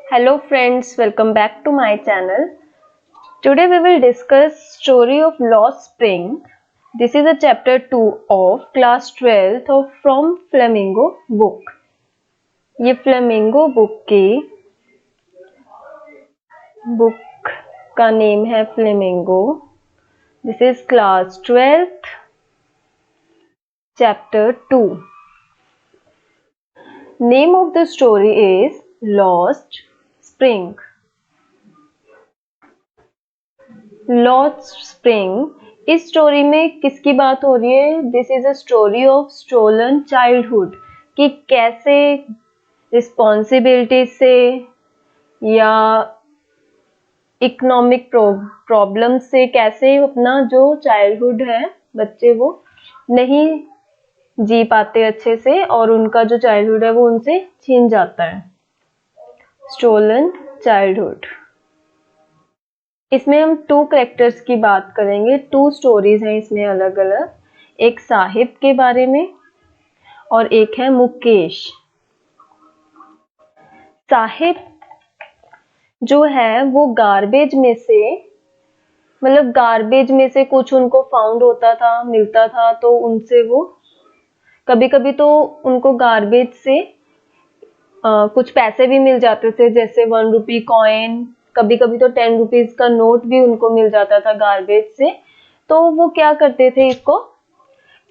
Hello friends, welcome back to my channel. Today we will discuss story of Lost Spring. This is a chapter 2 of class 12th of From Flamingo book. ये flamingo book का name है flamingo. This is class 12th chapter 2. Name of the story is Lost Spring. Lost spring. इस story में किसकी बात हो रही है? This is a story of stolen childhood, कि कैसे रिस्पॉन्सिबिलिटी से या इकोनॉमिक प्रॉब्लम से कैसे अपना जो चाइल्डहुड है बच्चे वो नहीं जी पाते अच्छे से और उनका जो चाइल्डहुड है वो उनसे छीन जाता है. Stolen childhood. इसमें हम 2 कैरेक्टर्स की बात करेंगे. 2 स्टोरीज हैं इसमें अलग अलग. एक साहिब के बारे में और एक है मुकेश. साहिब जो है वो गार्बेज में से कुछ उनको फाउंड होता था, मिलता था, तो उनसे वो कभी कभी तो उनको गार्बेज से कुछ पैसे भी मिल जाते थे, जैसे 1 रुपी कॉइन, कभी कभी तो 10 रुपीज का नोट भी उनको मिल जाता था गार्बेज से. तो वो क्या करते थे, इसको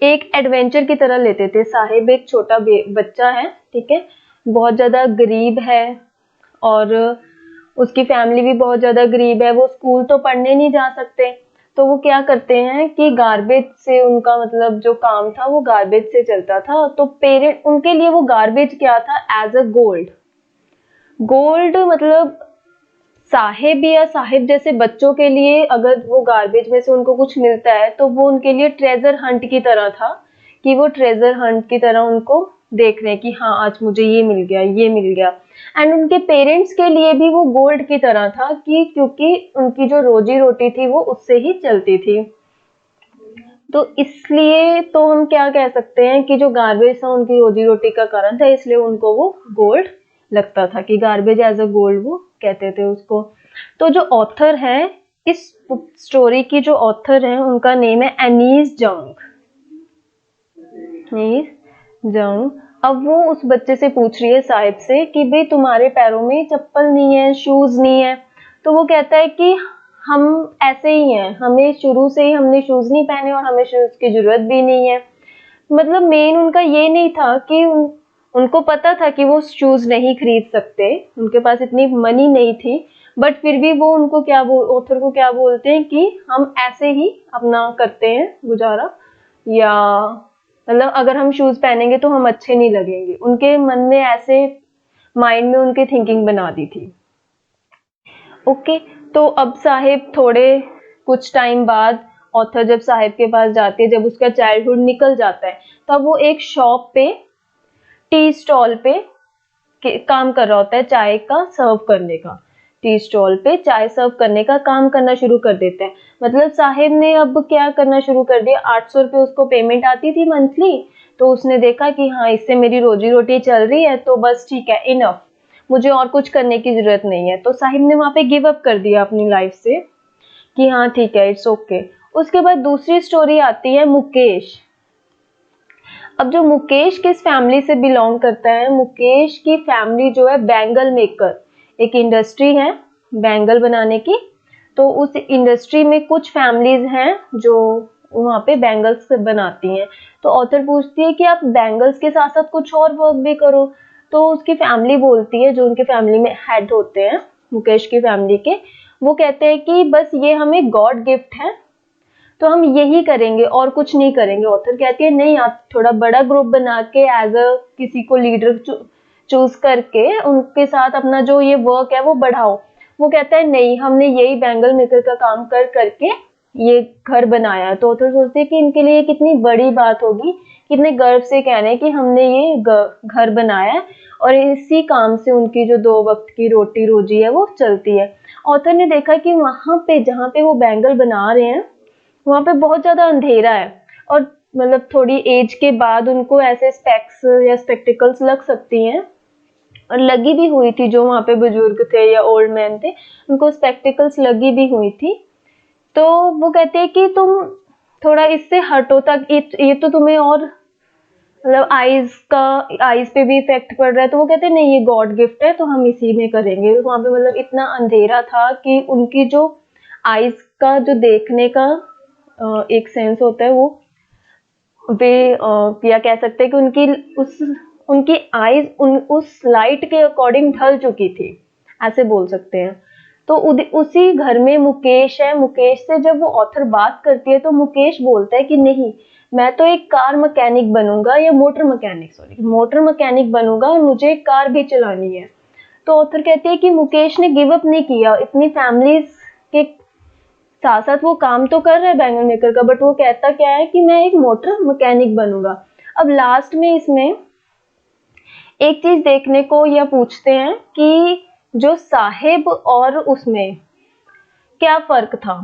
एक एडवेंचर की तरह लेते थे. साहिब एक छोटा बच्चा है, ठीक है, बहुत ज्यादा गरीब है और उसकी फैमिली भी बहुत ज्यादा गरीब है. वो स्कूल तो पढ़ने नहीं जा सकते, तो वो क्या करते हैं कि गार्बेज से उनका मतलब जो काम था वो गार्बेज से चलता था. तो पेरेंट उनके लिए वो गार्बेज क्या था? एज अ गोल्ड मतलब साहिब या साहिब जैसे बच्चों के लिए अगर वो गार्बेज में से उनको कुछ मिलता है तो वो उनके लिए ट्रेजर हंट की तरह था, कि वो ट्रेजर हंट की तरह उनको देख रहे हैं कि हाँ आज मुझे ये मिल गया, ये मिल गया. एंड उनके पेरेंट्स के लिए भी वो गोल्ड की तरह था, कि क्योंकि उनकी जो रोजी रोटी थी वो उससे ही चलती थी. तो इसलिए तो हम क्या कह सकते हैं कि जो गार्बेज था उनकी रोजी रोटी का कारण था, इसलिए उनको वो गोल्ड लगता था, कि गार्बेज एज अ गोल्ड वो कहते थे उसको. तो जो ऑथर है इस स्टोरी की, जो ऑथर है उनका नेम है एनीस जंग. अब वो उस बच्चे से पूछ रही है साहिब से कि भाई तुम्हारे पैरों में चप्पल नहीं है, शूज नहीं है. तो वो कहता है कि हम ऐसे ही हैं, हमें शुरू से ही हमने शूज नहीं पहने और हमें शूज की जरूरत भी नहीं है. मतलब मेन उनका ये नहीं था कि उनको पता था कि वो शूज नहीं खरीद सकते, उनके पास इतनी मनी नहीं थी, बट फिर भी वो उनको ऑथर को क्या बोलते हैं कि हम ऐसे ही अपना करते हैं गुजारा, या मतलब अगर हम शूज पहनेंगे तो हम अच्छे नहीं लगेंगे. उनके मन में ऐसे माइंड में उनके थिंकिंग बना दी थी. ओके. तो अब साहिब थोड़े कुछ टाइम बाद ऑथर जब साहिब के पास जाती है, जब उसका चाइल्डहुड निकल जाता है, तब वो एक शॉप पे, टी स्टॉल पे काम कर रहा होता है, चाय का सर्व करने का. टी स्टॉल पे चाय सर्व करने का काम करना शुरू कर देते हैं. मतलब साहिब ने अब क्या करना शुरू कर दिया, 800 रुपये उसको पेमेंट आती थी मंथली, तो उसने देखा कि हाँ इससे मेरी रोजी रोटी चल रही है, तो बस ठीक है, इनफ, मुझे और कुछ करने की जरूरत नहीं है. तो साहिब ने वहां पे गिव अप कर दिया अपनी लाइफ से, कि हाँ ठीक है, इट्स ओके. उसके बाद दूसरी स्टोरी आती है मुकेश. अब जो मुकेश किस फैमिली से बिलोंग करता है, मुकेश की फैमिली जो है बैंगल मेकर, एक इंडस्ट्री है बैंगल बनाने की. तो उस इंडस्ट्री में कुछ फैमिलीज हैं जो वहां पे बैंगल्स बनाती हैं. तो ऑथर पूछती है कि आप बैंगल्स के साथ साथ कुछ और वर्क भी करो. तो उसकी फैमिली बोलती है, जो उनके फैमिली में हेड होते हैं मुकेश की फैमिली के, वो कहते हैं कि बस ये हमें गॉड गिफ्ट है, तो हम यही करेंगे और कुछ नहीं करेंगे. ऑथर कहती है नहीं, आप थोड़ा बड़ा ग्रुप बना के एज अ किसी को लीडर चूज करके उनके साथ अपना जो ये वर्क है वो बढ़ाओ. वो कहता है नहीं, हमने यही बैंगल मेकर का काम कर करके ये घर बनाया है. तो ऑथर सोचते हैं कि इनके लिए कितनी बड़ी बात होगी, कितने गर्व से कह रहे हैं कि हमने ये घर बनाया है और इसी काम से उनकी जो 2 वक्त की रोटी रोजी है वो चलती है. ऑथर ने देखा कि वहां पे जहाँ पे वो बैंगल बना रहे हैं वहां पे बहुत ज्यादा अंधेरा है, और मतलब थोड़ी एज के बाद उनको ऐसे स्पेक्स या स्पेक्टिकल्स लग सकती हैं, लगी भी हुई थी, जो वहां पे बुजुर्ग थे या ओल्ड मैन थे उनको स्पेक्टिकल्स लगी भी हुई थी। तो वो कहते हैं कि तुम थोड़ा इससे हटो, तक ये तो तुम्हें और मतलब आईज पे भी इफेक्ट पड़ रहा है। तो वो कहते हैं नहीं, ये गॉड गिफ्ट है तो हम इसी में करेंगे। तो वहां पे मतलब इतना अंधेरा था कि उनकी जो आईज का जो देखने का एक सेंस होता है वो वे या कह सकते हैं कि उनकी आईज उस लाइट के अकॉर्डिंग ढल चुकी थी, ऐसे बोल सकते हैं। तो उसी घर में मुकेश है। मुकेश से जब वो ऑथर बात करती है तो मुकेश बोलता है कि नहीं, मैं तो एक कार मैकेनिक बनूंगा या मोटर मैकेनिक बनूंगा और मुझे एक कार भी चलानी है। तो ऑथर कहती है कि मुकेश ने गिव अप नहीं किया। इतनी फैमिलीज के साथ साथ वो काम तो कर रहा है बैंगन मेकर का, बट वो कहता क्या है कि मैं एक मोटर मैकेनिक बनूंगा। अब लास्ट में इसमें एक चीज देखने को या पूछते हैं कि जो साहिब और उसमें क्या फर्क था,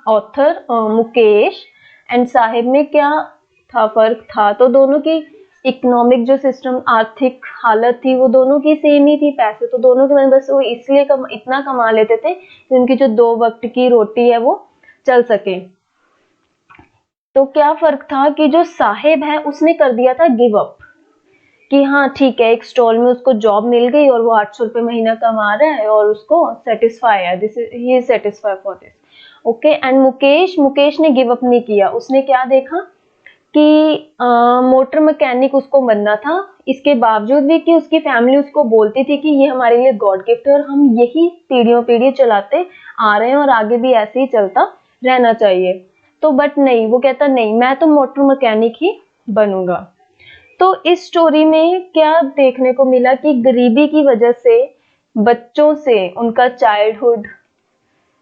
ऑथर मुकेश एंड साहिब में क्या था फर्क था। तो दोनों की इकोनॉमिक जो सिस्टम, आर्थिक हालत थी वो दोनों की सेम ही थी। पैसे तो दोनों के, बस वो इसलिए इतना कमा लेते थे कि उनकी जो 2 वक्त की रोटी है वो चल सके। तो क्या फर्क था कि जो साहिब है उसने कर दिया था गिव अप, कि हाँ ठीक है, एक स्टॉल में उसको जॉब मिल गई और वो 800 रुपए महीना कमा रहा है और उसको सेटिस्फाई है, this is he is satisfy for this. Okay, and Mukesh ने गिव अप नहीं किया। उसने क्या देखा कि मोटर मैकेनिक उसको बनना था, इसके बावजूद भी कि उसकी फैमिली उसको बोलती थी कि ये हमारे लिए गॉड गिफ्ट है और हम यही पीढ़ियों पीढ़ी चलाते आ रहे हैं और आगे भी ऐसे ही चलता रहना चाहिए। तो बट नहीं, वो कहता नहीं, मैं तो मोटर मैकेनिक ही बनूंगा। तो इस स्टोरी में क्या देखने को मिला कि गरीबी की वजह से बच्चों से उनका चाइल्डहुड,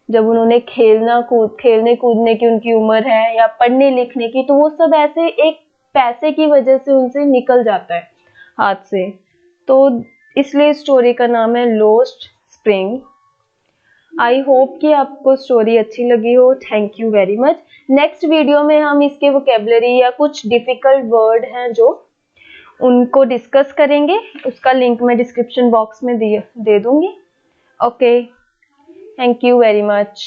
जब उन्होंने खेलने कूदने की उनकी उम्र है या पढ़ने लिखने की, तो वो सब ऐसे एक पैसे की वजह से उनसे निकल जाता है हाथ से। तो इसलिए स्टोरी का नाम है लोस्ट स्प्रिंग। आई होप कि आपको स्टोरी अच्छी लगी हो। Thank you very much. Next video में हम इसके वोकेबलरी या कुछ डिफिकल्ट वर्ड हैं जो उनको डिस्कस करेंगे। उसका लिंक मैं डिस्क्रिप्शन बॉक्स में दे दूंगी। Okay, thank you very much.